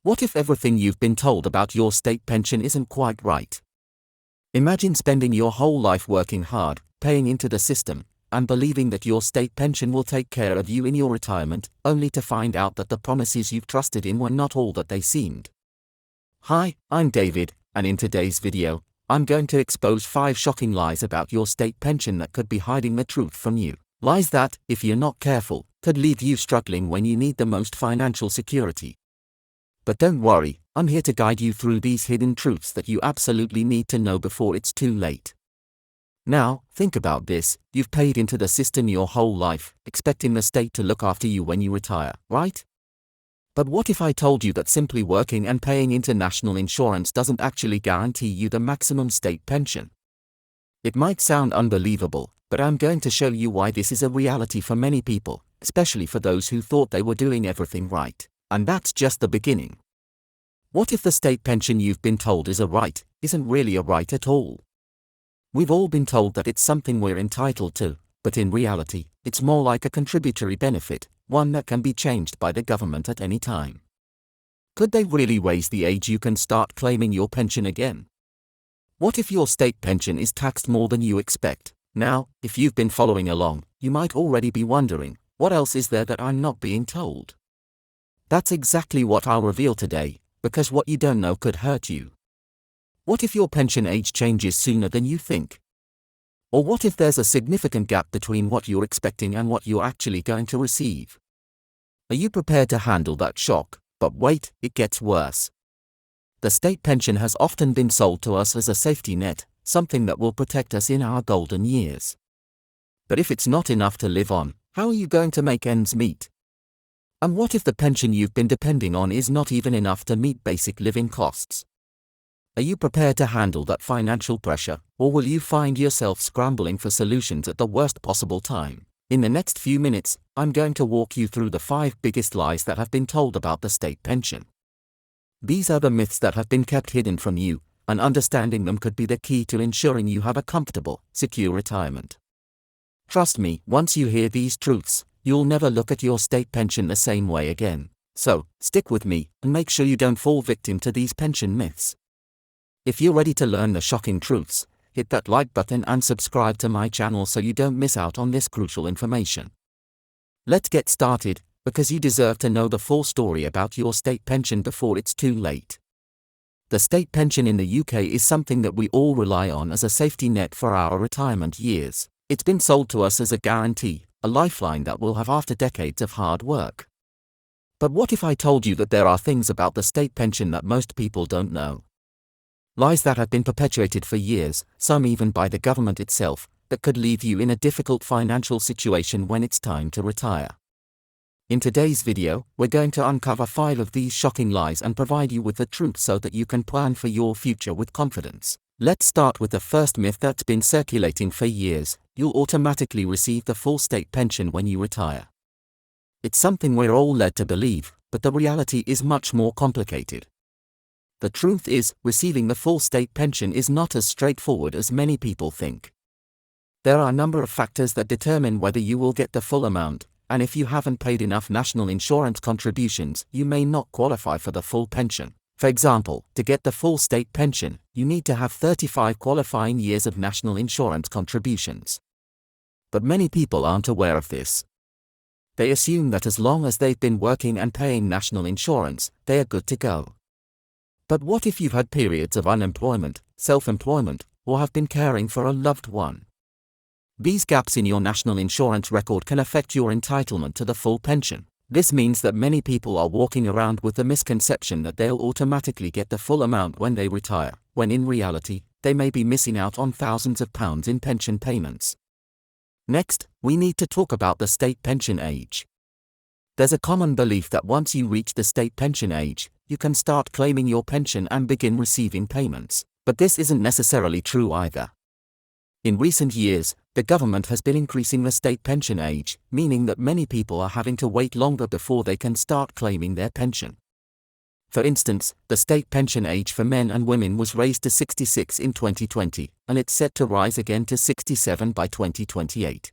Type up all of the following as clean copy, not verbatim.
What if everything you've been told about your state pension isn't quite right? Imagine spending your whole life working hard, paying into the system, and believing that your state pension will take care of you in your retirement, only to find out that the promises you've trusted in were not all that they seemed. Hi, I'm David, and in today's video, I'm going to expose 5 shocking lies about your state pension that could be hiding the truth from you. Lies that, if you're not careful, could leave you struggling when you need the most financial security. But don't worry, I'm here to guide you through these hidden truths that you absolutely need to know before it's too late. Now, think about this: you've paid into the system your whole life, expecting the state to look after you when you retire, right? But what if I told you that simply working and paying into national insurance doesn't actually guarantee you the maximum state pension? It might sound unbelievable, but I'm going to show you why this is a reality for many people, especially for those who thought they were doing everything right. And that's just the beginning. What if the state pension you've been told is a right, isn't really a right at all? We've all been told that it's something we're entitled to, but in reality, it's more like a contributory benefit, one that can be changed by the government at any time. Could they really raise the age you can start claiming your pension again? What if your state pension is taxed more than you expect? Now, if you've been following along, you might already be wondering, what else is there that I'm not being told? That's exactly what I'll reveal today, because what you don't know could hurt you. What if your pension age changes sooner than you think? Or what if there's a significant gap between what you're expecting and what you're actually going to receive? Are you prepared to handle that shock? But wait, it gets worse. The state pension has often been sold to us as a safety net, something that will protect us in our golden years. But if it's not enough to live on, how are you going to make ends meet? And what if the pension you've been depending on is not even enough to meet basic living costs? Are you prepared to handle that financial pressure, or will you find yourself scrambling for solutions at the worst possible time? In the next few minutes, I'm going to walk you through the 5 biggest lies that have been told about the state pension. These are the myths that have been kept hidden from you, and understanding them could be the key to ensuring you have a comfortable, secure retirement. Trust me, once you hear these truths, you'll never look at your state pension the same way again. So, stick with me, and make sure you don't fall victim to these pension myths. If you're ready to learn the shocking truths, hit that like button and subscribe to my channel so you don't miss out on this crucial information. Let's get started, because you deserve to know the full story about your state pension before it's too late. The state pension in the UK is something that we all rely on as a safety net for our retirement years. It's been sold to us as a guarantee, a lifeline that we'll have after decades of hard work. But what if I told you that there are things about the state pension that most people don't know? Lies that have been perpetuated for years, some even by the government itself, that could leave you in a difficult financial situation when it's time to retire. In today's video, we're going to uncover 5 of these shocking lies and provide you with the truth so that you can plan for your future with confidence. Let's start with the first myth that's been circulating for years: you'll automatically receive the full state pension when you retire. It's something we're all led to believe, but the reality is much more complicated. The truth is, receiving the full state pension is not as straightforward as many people think. There are a number of factors that determine whether you will get the full amount, and if you haven't paid enough national insurance contributions, you may not qualify for the full pension. For example, to get the full state pension, you need to have 35 qualifying years of national insurance contributions. But many people aren't aware of this. They assume that as long as they've been working and paying national insurance, they are good to go. But what if you've had periods of unemployment, self-employment, or have been caring for a loved one? These gaps in your national insurance record can affect your entitlement to the full pension. This means that many people are walking around with the misconception that they'll automatically get the full amount when they retire, when in reality, they may be missing out on thousands of pounds in pension payments. Next, we need to talk about the state pension age. There's a common belief that once you reach the state pension age, you can start claiming your pension and begin receiving payments. But this isn't necessarily true either. In recent years, the government has been increasing the state pension age, meaning that many people are having to wait longer before they can start claiming their pension. For instance, the state pension age for men and women was raised to 66 in 2020, and it's set to rise again to 67 by 2028.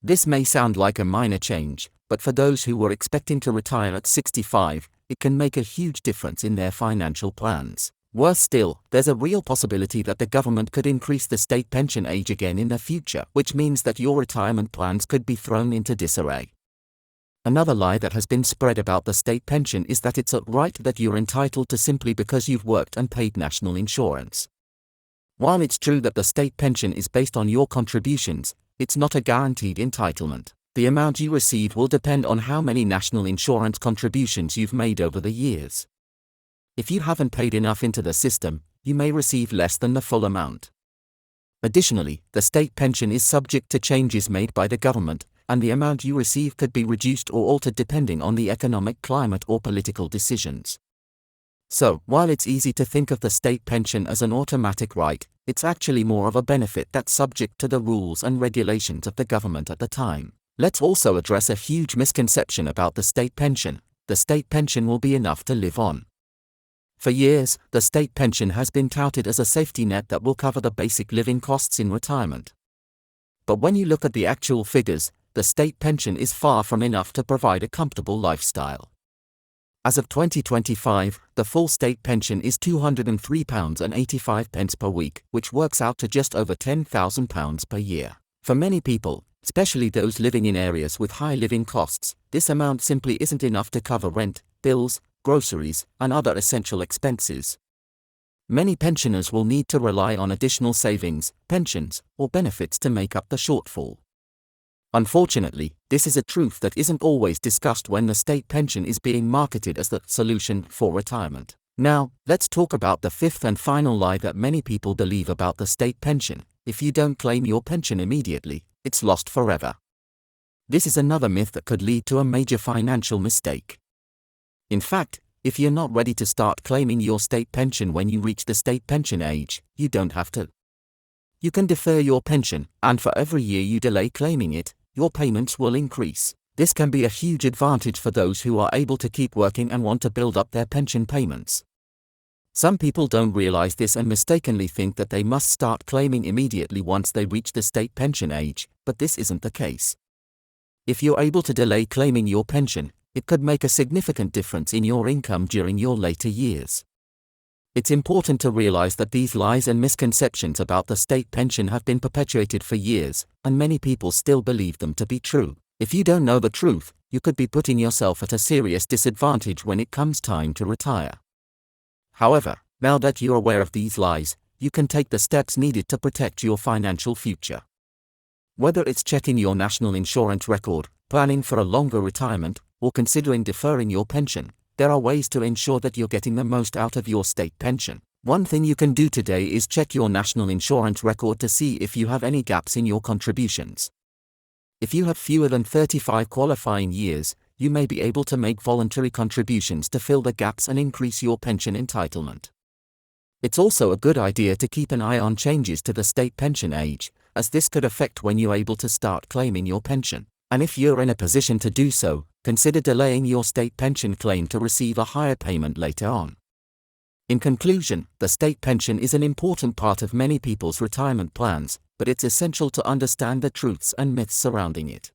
This may sound like a minor change, but for those who were expecting to retire at 65, it can make a huge difference in their financial plans. Worse still, there's a real possibility that the government could increase the state pension age again in the future, which means that your retirement plans could be thrown into disarray. Another lie that has been spread about the state pension is that it's a right that you're entitled to simply because you've worked and paid national insurance. While it's true that the state pension is based on your contributions, it's not a guaranteed entitlement. The amount you receive will depend on how many national insurance contributions you've made over the years. If you haven't paid enough into the system, you may receive less than the full amount. Additionally, the state pension is subject to changes made by the government, and the amount you receive could be reduced or altered depending on the economic climate or political decisions. So, while it's easy to think of the state pension as an automatic right, it's actually more of a benefit that's subject to the rules and regulations of the government at the time. Let's also address a huge misconception about the state pension. The state pension will be enough to live on. For years, the state pension has been touted as a safety net that will cover the basic living costs in retirement. But when you look at the actual figures, the state pension is far from enough to provide a comfortable lifestyle. As of 2025, the full state pension is £203.85 per week, which works out to just over £10,000 per year. For many people, especially those living in areas with high living costs, this amount simply isn't enough to cover rent, bills, groceries, and other essential expenses. Many pensioners will need to rely on additional savings, pensions, or benefits to make up the shortfall. Unfortunately, this is a truth that isn't always discussed when the state pension is being marketed as the solution for retirement. Now, let's talk about the fifth and final lie that many people believe about the state pension. If you don't claim your pension immediately, it's lost forever. This is another myth that could lead to a major financial mistake. In fact, if you're not ready to start claiming your state pension when you reach the state pension age, you don't have to. You can defer your pension, and for every year you delay claiming it, your payments will increase. This can be a huge advantage for those who are able to keep working and want to build up their pension payments. Some people don't realize this and mistakenly think that they must start claiming immediately once they reach the state pension age, but this isn't the case. If you're able to delay claiming your pension, it could make a significant difference in your income during your later years. It's important to realize that these lies and misconceptions about the state pension have been perpetuated for years, and many people still believe them to be true. If you don't know the truth, you could be putting yourself at a serious disadvantage when it comes time to retire. However, now that you're aware of these lies, you can take the steps needed to protect your financial future. Whether it's checking your national insurance record, planning for a longer retirement, or considering deferring your pension, there are ways to ensure that you're getting the most out of your state pension. One thing you can do today is check your national insurance record to see if you have any gaps in your contributions. If you have fewer than 35 qualifying years, you may be able to make voluntary contributions to fill the gaps and increase your pension entitlement. It's also a good idea to keep an eye on changes to the state pension age, as this could affect when you're able to start claiming your pension. And if you're in a position to do so, consider delaying your state pension claim to receive a higher payment later on. In conclusion, the state pension is an important part of many people's retirement plans, but it's essential to understand the truths and myths surrounding it.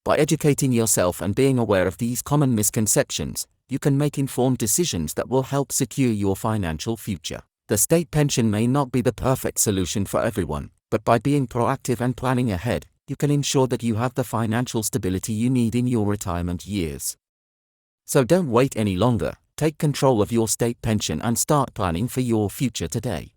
By educating yourself and being aware of these common misconceptions, you can make informed decisions that will help secure your financial future. The state pension may not be the perfect solution for everyone, but by being proactive and planning ahead, you can ensure that you have the financial stability you need in your retirement years. So don't wait any longer, take control of your state pension and start planning for your future today.